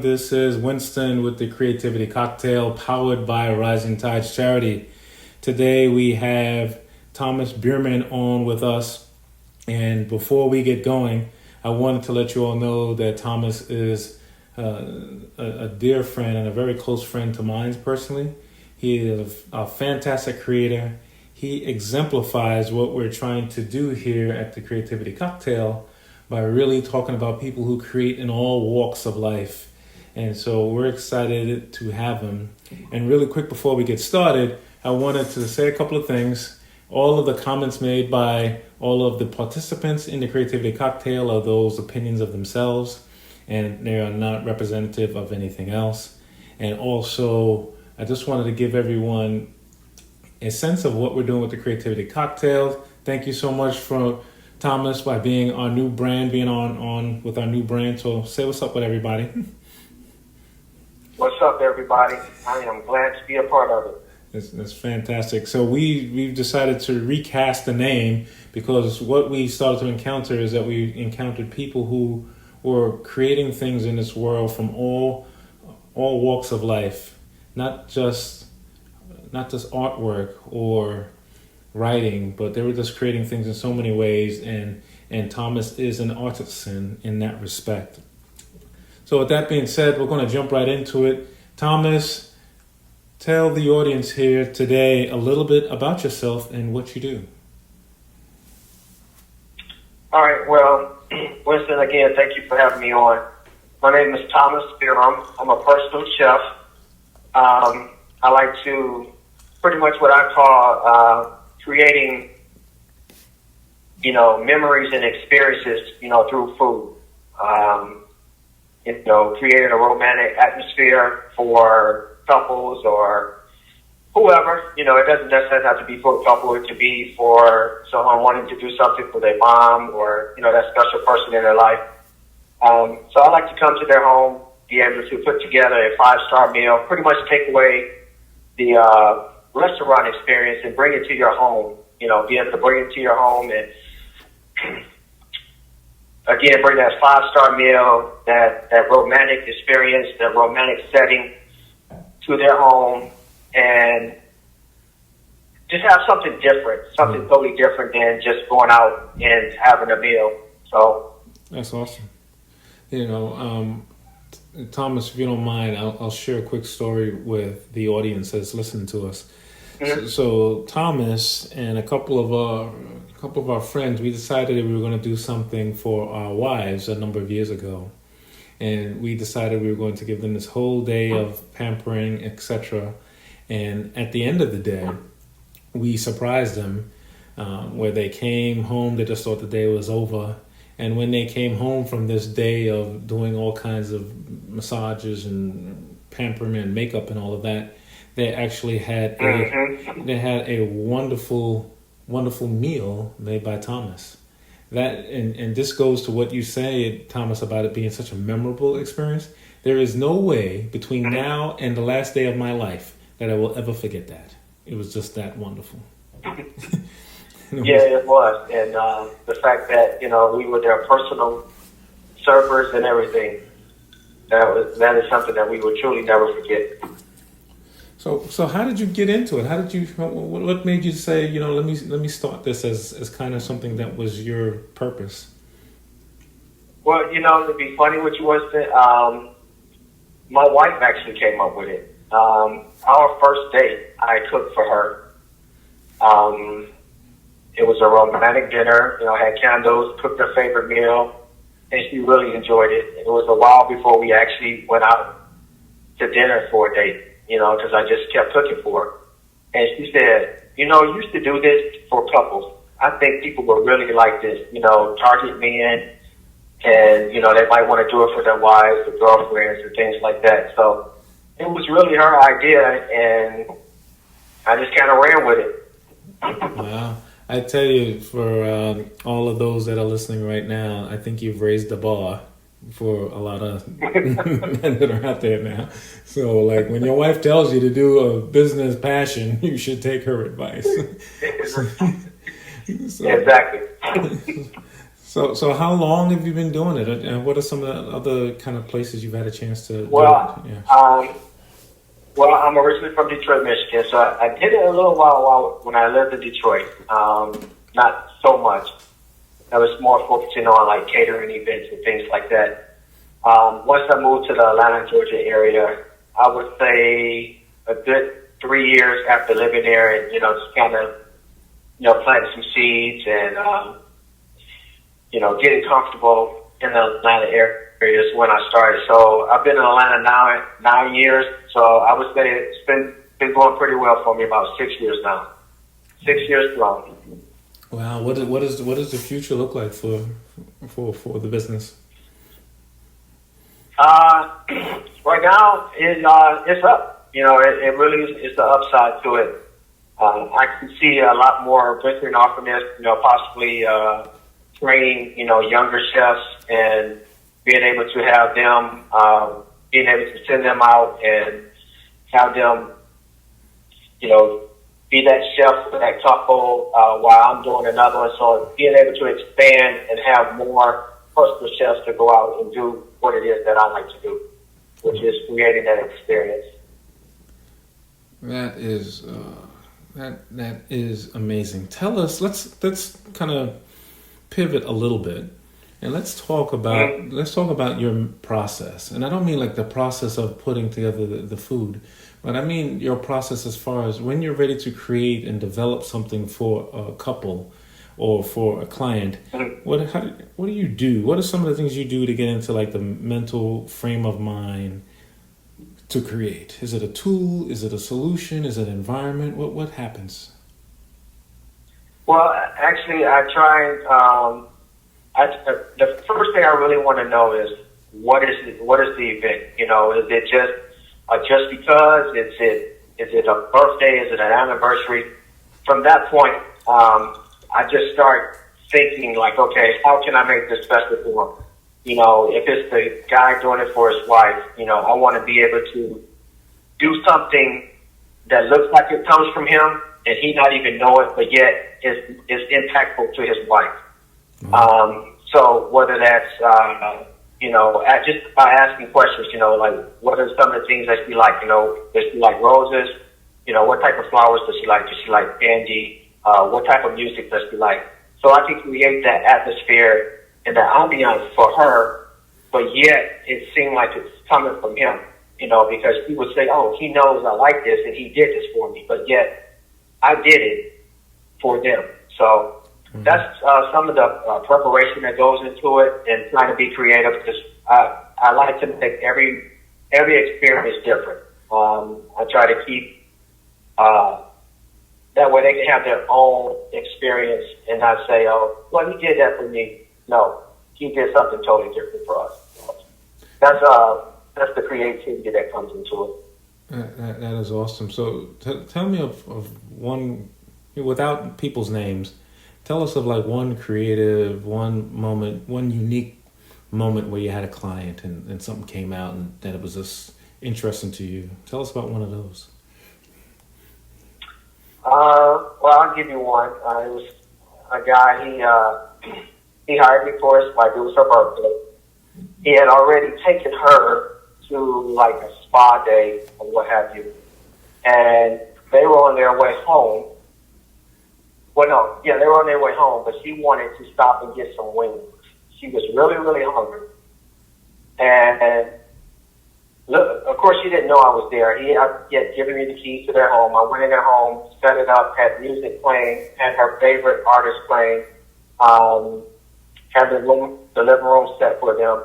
This is Winston with the Creativity Cocktail, powered by Rising Tides Charity. Today we have Thomas Beaurem on with us. And before we get going, I wanted to let you all know that Thomas is a dear friend and a very close friend to mine personally. He is a fantastic creator. He exemplifies what we're trying to do here at the Creativity Cocktail by really talking about people who create in all walks of life. And so we're excited to have him. And really quick before we get started, I wanted to say a couple of things. All of the comments made by all of the participants in the Creativity Cocktail are those opinions of themselves, and they are not representative of anything else. And also, I just wanted to give everyone a sense of what we're doing with the Creativity Cocktail. Thank you so much for Thomas by being our new brand, being on with our new brand. So say what's up with everybody. What's up, everybody? I am glad to be a part of it. That's fantastic. So we've decided to recast the name because what we started to encounter is that we encountered people who were creating things in this world from all walks of life, not just artwork or writing, but they were just creating things in so many ways, and Thomas is an artisan in that respect. So with that being said, we're going to jump right into it. Thomas, tell the audience here today a little bit about yourself and what you do. All right, well, Winston, again, thank you for having me on. My name is Thomas Beaurem. I'm a personal chef. I like to pretty much what I call creating, memories and experiences, through food. Creating a romantic atmosphere for couples or whoever. It doesn't necessarily have to be for a couple. It could be for someone wanting to do something for their mom or, that special person in their life. So I like to come to their home, be able to put together a 5-star meal, pretty much take away the restaurant experience and bring it to your home. Be able to bring it to your home and, again, bring that 5-star meal, that romantic experience, that romantic setting to their home, and just have something different, something totally different than just going out and having a meal. So that's awesome. Thomas, if you don't mind, I'll share a quick story with the audience that's listening to us. Mm-hmm. So Thomas and a couple of our friends, we decided that we were going to do something for our wives a number of years ago, and we decided we were going to give them this whole day of pampering, etc. And at the end of the day, we surprised them where they came home. They just thought the day was over. And when they came home from this day of doing all kinds of massages and pampering and makeup and all of that, they actually had a wonderful meal made by Thomas. That and this goes to what you say, Thomas, about it being such a memorable experience. There is no way between now and the last day of my life that I will ever forget that. It was just that wonderful. Yeah, it was. And the fact that, we were their personal servers and everything, that is something that we will truly never forget. So how did you get into it? What made you say, let me start this as kind of something that was your purpose? Well, to be funny with you, Winston, my wife actually came up with it. Our first date, I cooked for her. It was a romantic dinner, had candles, cooked her favorite meal, and she really enjoyed it. It was a while before we actually went out to dinner for a date, because I just kept cooking for her. And she said, you used to do this for couples. I think people would really like this, target men, and, they might want to do it for their wives or girlfriends and things like that. So it was really her idea, and I just kind of ran with it. Wow. I tell you, for all of those that are listening right now, I think you've raised the bar for a lot of men that are out there now. So, like, when your wife tells you to do a business passion, you should take her advice. Exactly. So how long have you been doing it? And what are some of the other kind of places you've had a chance to do Well, it? Yeah. well, I'm originally from Detroit, Michigan, so I did it a little while when I lived in Detroit. Not so much. I was more focusing on like catering events and things like that. Once I moved to the Atlanta, Georgia area, I would say a good 3 years after living there, and just kind of planting some seeds and getting comfortable in the Atlanta area is when I started. So I've been in Atlanta now 9 years. So I would say it's been going pretty well for me, about 6 years now. 6 years long. Wow. What does the future look like for the business? Right now it's up. It really is the upside to it. I can see a lot more venturing off from this. Possibly training younger chefs and being able to have them being able to send them out and have them be that chef for that couple while I'm doing another one. So being able to expand and have more personal chefs to go out and do what it is that I like to do, which is creating that experience. That is that is amazing. Tell us. Let's kind of pivot a little bit, and let's talk about your process. And I don't mean like the process of putting together the food, but I mean your process as far as when you're ready to create and develop something for a couple or for a client. What do you do? What are some of the things you do to get into like the mental frame of mind to create? Is it a tool? Is it a solution? Is it an environment? What happens? Well, actually, I try and the first thing I really want to know is what is the event? Is it just because? Is it a birthday? Is it an anniversary? From that point, I just start thinking like, okay, how can I make this special for him? If it's the guy doing it for his wife, I want to be able to do something that looks like it comes from him and he not even know it, but yet is impactful to his wife. So whether that's, just by asking questions, like what are some of the things that she like? Does she like roses? What type of flowers does she like? Does she like candy? What type of music does she like? So I can create that atmosphere and the ambiance for her, but yet it seemed like it's coming from him, because he would say, oh, he knows I like this and he did this for me, but yet I did it for them. So that's some of the preparation that goes into it and trying to be creative, because I like to make every experience different. I try to keep that way they can have their own experience and not say, oh, well, he did that for me. No, he did something totally different for us. That's the creativity that comes into it. That is awesome. So tell me of one, without people's names, tell us of like one creative, one moment, one unique moment where you had a client and something came out and that it was just interesting to you. Tell us about one of those. Well, I'll give you one. It was a guy, he hired me for his wife. It was her birthday. He had already taken her to like a spa day or what have you. And they were on their way home. Well, no, yeah, they were on their way home, but she wanted to stop and get some wings. She was really, really hungry. And look, of course, she didn't know I was there. He had given me the keys to their home. I went in their home, set it up, had music playing, had her favorite artist playing, had the living room set for them.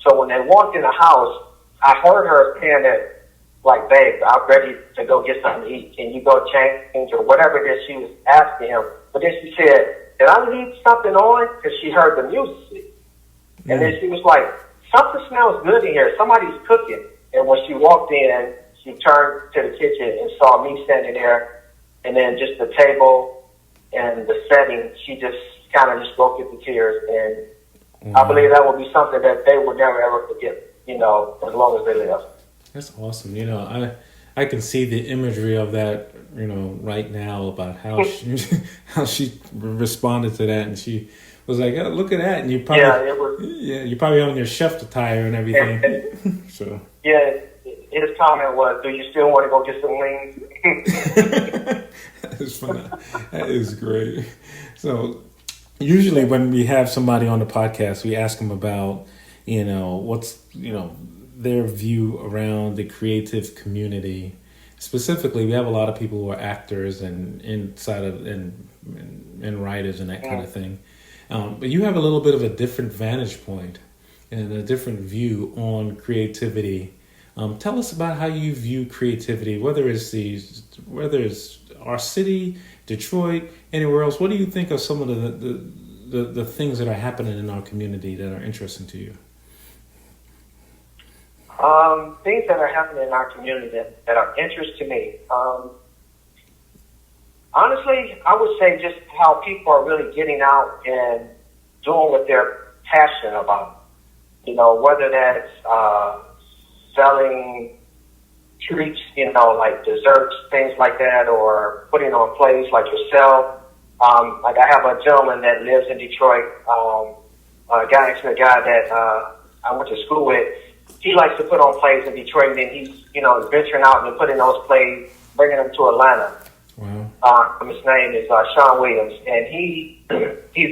So when they walked in the house, I heard her saying that, like, babe, I'm ready to go get something to eat. Can you go change or whatever it is she was asking him? But then she said, did I leave something on? Because she heard the music. And then she was like, something smells good in here. Somebody's cooking. And when she walked in, she turned to the kitchen and saw me standing there. And then just the table and the setting, she just kind of just broke into tears. And I believe that will be something that they will never, ever forget, as long as they live. That's awesome. I can see the imagery of that, right now about how she responded to that, and she was like, oh, look at that, and you probably it was. yeah, you probably on your chef attire and everything. So yeah, his comment was, "Do you still want to go get some wings?" that is funny. That is great. So usually when we have somebody on the podcast, we ask them about, what's, their view around the creative community. Specifically, we have a lot of people who are actors and and writers and that kind of thing. But you have a little bit of a different vantage point and a different view on creativity. Tell us about how you view creativity, whether it's our city, Detroit, anywhere else. What do you think are some of the things that are happening in our community that are interesting to you? Things that are happening in our community that are interest to me. Honestly, I would say just how people are really getting out and doing what they're passionate about. Whether that's selling treats, like desserts, things like that, or putting on plays like yourself. Like I have a gentleman that lives in Detroit, a guy that I went to school with. He likes to put on plays in Detroit, and then he's, venturing out and putting those plays, bringing them to Atlanta. Wow. His name is Sean Williams, and he's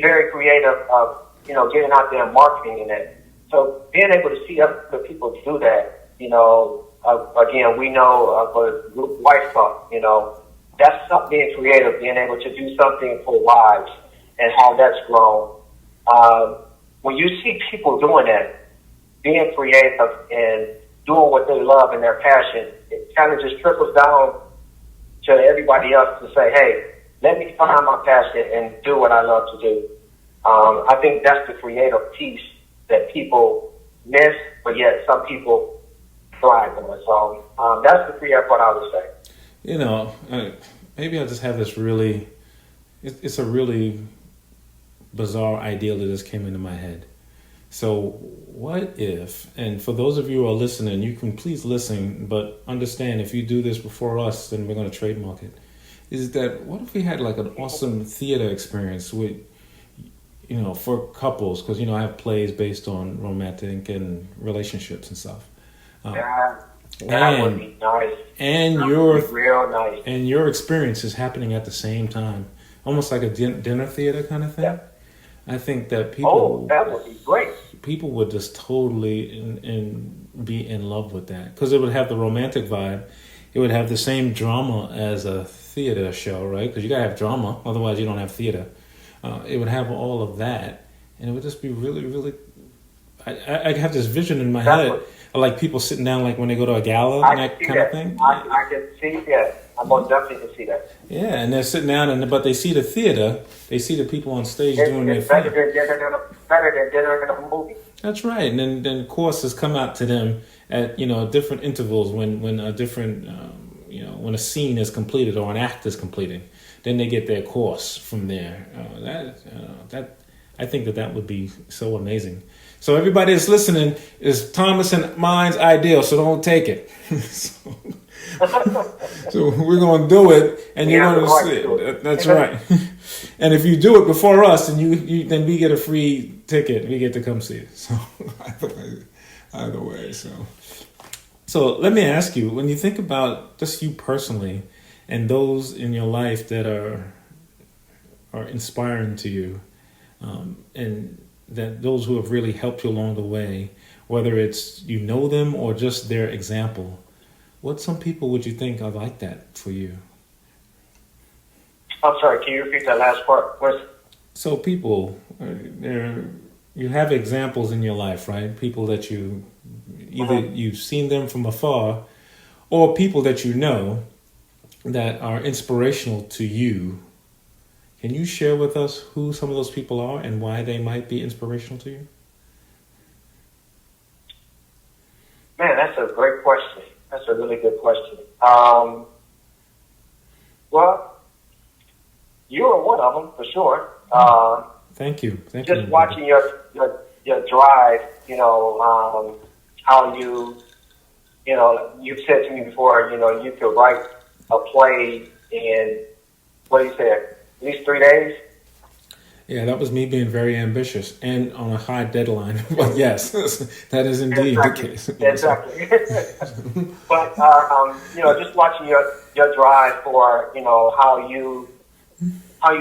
very creative of, getting out there and marketing and that. So being able to see other people do that, again, we know of a group Wife Talk, that's being creative, being able to do something for wives and how that's grown. When you see people doing that, being creative and doing what they love and their passion, it kind of just trickles down to everybody else to say, hey, let me find my passion and do what I love to do. I think that's the creative piece that people miss, but yet some people thrive on. So that's the creative part I would say. Maybe I just have this really, it's a really bizarre idea that just came into my head. So what if, and for those of you who are listening, you can please listen, but understand if you do this before us, then we're going to trademark it, is that what if we had like an awesome theater experience with, for couples, because, I have plays based on romantic and relationships and stuff. That would be nice. And real nice. And your experience is happening at the same time, almost like a dinner theater kind of thing. Yeah. I think that people. Oh, that would be great. People would just totally be in love with that because it would have the romantic vibe. It would have the same drama as a theater show, right? Because you gotta have drama, otherwise you don't have theater. It would have all of that, and it would just be really, really. I have this vision in my head of like people sitting down, like when they go to a gala and that kind of thing. I can see that. I most definitely can see that. Yeah, and they're sitting down, but they see the theater. They see the people on stage doing their thing. Better than dinner in a movie. That's right, and then courses come out to them at different intervals when a different when a scene is completed or an act is completed. Then they get their course from there. I think that would be so amazing. So everybody that's listening is Thomas and mine's ideal, so don't take it. So we're going to do it, and you're going to see it. That's right. And if you do it before us, then then we get a free ticket. We get to come see it. So either way. So let me ask you: when you think about just you personally, and those in your life that are inspiring to you, and that those who have really helped you along the way, whether it's them or just their example. What some people would you think are like that for you? I'm sorry, can you repeat that last part? So people, you have examples in your life, right? People that either you've seen them from afar, or people that that are inspirational to you. Can you share with us who some of those people are and why they might be inspirational to you? Man, that's a great question. That's a really good question. Well, you are one of them for sure. Thank you. Just watching your drive, how you've said to me before, you could write a play in, what do you say, at least 3 days? Yeah, that was me being very ambitious and on a high deadline. But yes, that is indeed the Exactly. case. Exactly. But just watching your drive for how you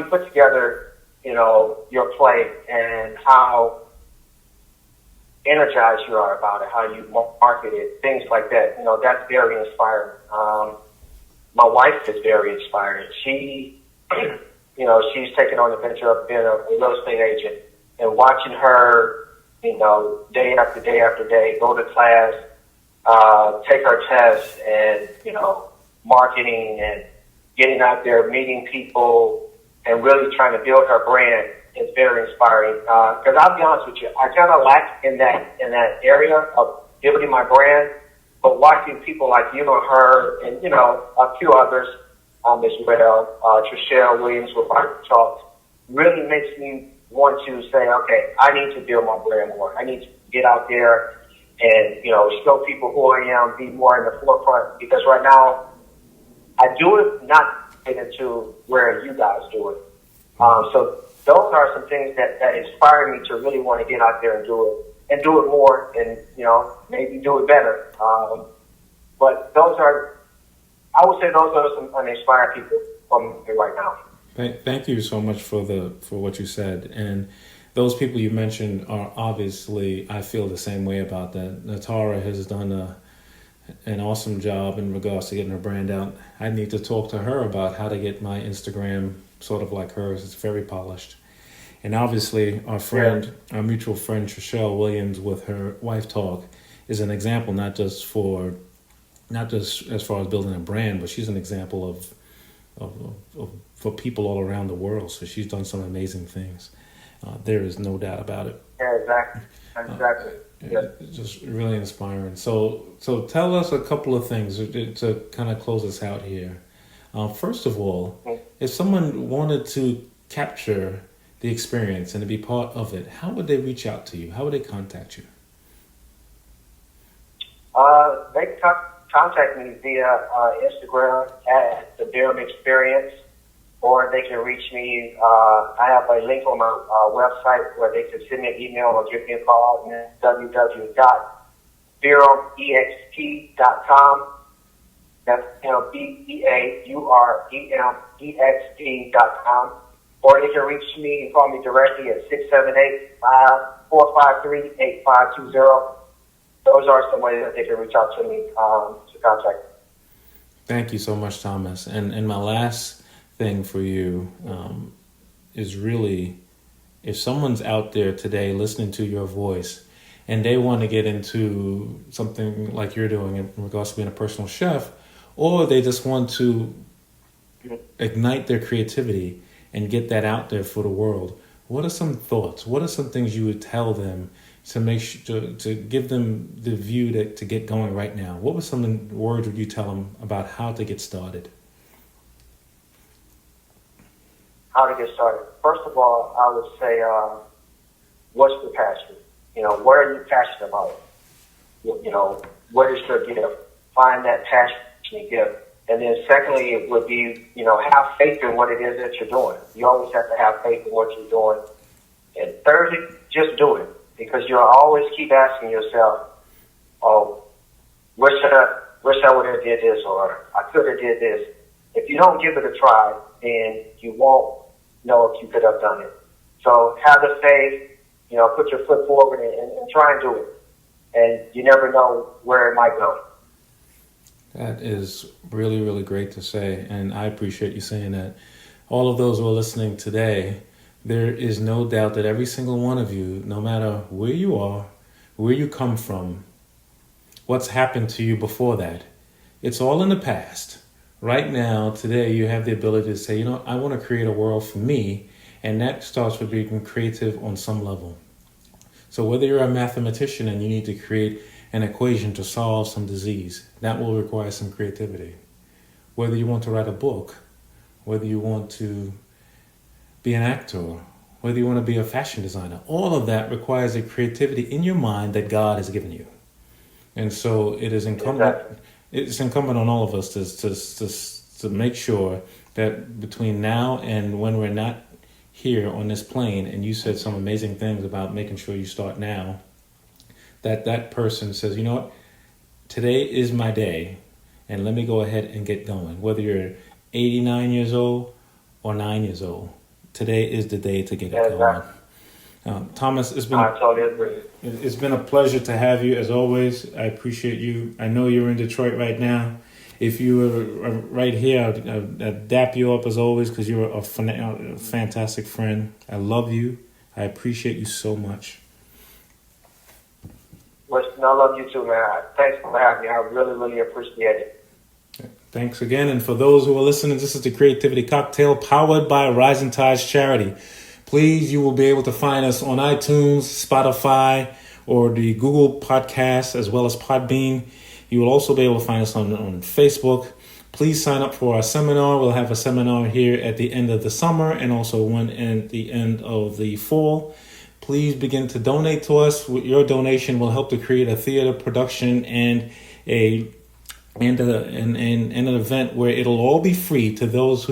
put together your play and how energized you are about it, how you market it, things like that. That's very inspiring. My wife is very inspiring. She, she's taken on the venture of being a real estate agent, and watching her, day after day after day, go to class, take her tests, and marketing and getting out there, meeting people, and really trying to build her brand is very inspiring. Because I'll be honest with you, I kind of lack in that area of building my brand, but watching people like you and her, and a few others as well, Trishelle Williams with Rocket Talk, really makes me want to say, okay, I need to build my brand more. I need to get out there and show people who I am, be more in the forefront. Because right now, I do it not get into where you guys do it. So those are some things that inspire me to really want to get out there and do it more, and maybe do it better. But I would say those are some uninspired people from me right now. Thank you so much for what you said. And those people you mentioned are obviously, I feel the same way about that. Natara has done an awesome job in regards to getting her brand out. I need to talk to her about how to get my Instagram sort of like hers. It's very polished. And obviously our mutual friend Trishelle Williams with her Wife Talk is an example, not just as far as building a brand, but she's an example of for people all around the world. So she's done some amazing things. There is no doubt about it. Yeah, exactly. It's just really inspiring. So tell us a couple of things to kind of close us out here. First of all, if someone wanted to capture the experience and to be part of it, how would they reach out to you? How would they contact you? They can contact me via Instagram at the Beaurem Experience, or they can reach me. I have a link on my website where they can send me an email or give me a call. www.beauremext.com. That's BEAUREMEXT.com. Or they can reach me and call me directly at 678-453-8520. Those are some ways that they can reach out to me to contact me. Thank you so much, Thomas. And my last thing for you is really, if someone's out there today listening to your voice and they want to get into something like you're doing in regards to being a personal chef, or they just want to ignite their creativity and get that out there for the world, what are some thoughts? What are some things you would tell them to make sure to give them the view to get going right now? What were some words would you tell them about how to get started? How to get started? First of all, I would say, what's the passion? What are you passionate about? What is your gift? Find that passionate gift. And then secondly, it would be, have faith in what it is that you're doing. You always have to have faith in what you're doing. And thirdly, just do it. Because you'll always keep asking yourself, oh, wish I would have did this, or I could have did this. If you don't give it a try, then you won't know if you could have done it. So have the faith, put your foot forward and try and do it. And you never know where it might go. That is really, really great to say, and I appreciate you saying that. All of those who are listening today, there is no doubt that every single one of you, no matter where you are, where you come from, what's happened to you before that, it's all in the past. Right now, today, you have the ability to say, I want to create a world for me, and that starts with being creative on some level. So whether you're a mathematician and you need to create an equation to solve some disease, that will require some creativity. Whether you want to write a book, whether you want to be an actor, whether you want to be a fashion designer, all of that requires a creativity in your mind that God has given you. And so it is incumbent. Exactly. It's incumbent on all of us to make sure that between now and when we're not here on this plane, and you said some amazing things about making sure you start now, that person says, you know what, today is my day, and let me go ahead and get going. Whether you're 89 years old or 9 years old, today is the day to get it going. Thomas, I totally agree. It's been a pleasure to have you as always. I appreciate you. I know you're in Detroit right now. If you were right here, I'd dap you up as always because you're a fantastic friend. I love you. I appreciate you so much. Listen, I love you too, man. Thanks for having me. I really, really appreciate it. Thanks again. And for those who are listening, this is the Creativity Cocktail powered by Rising Tides Charity. Please, you will be able to find us on iTunes, Spotify, or the Google Podcasts, as well as Podbean. You will also be able to find us on Facebook. Please sign up for our seminar. We'll have a seminar here at the end of the summer and also one at the end of the fall. Please begin to donate to us. Your donation will help to create a theater production and an event where it'll all be free to those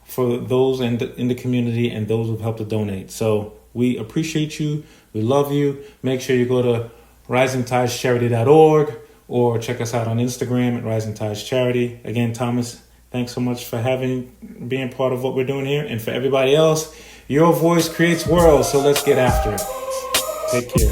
for those in the community and those who've helped to donate. So we appreciate you. We love you. Make sure you go to risingtidescharity.org or check us out on Instagram at Rising Tides Charity. Again, Thomas, thanks so much for being part of what we're doing here. And for everybody else, your voice creates worlds, so let's get after it. Take care.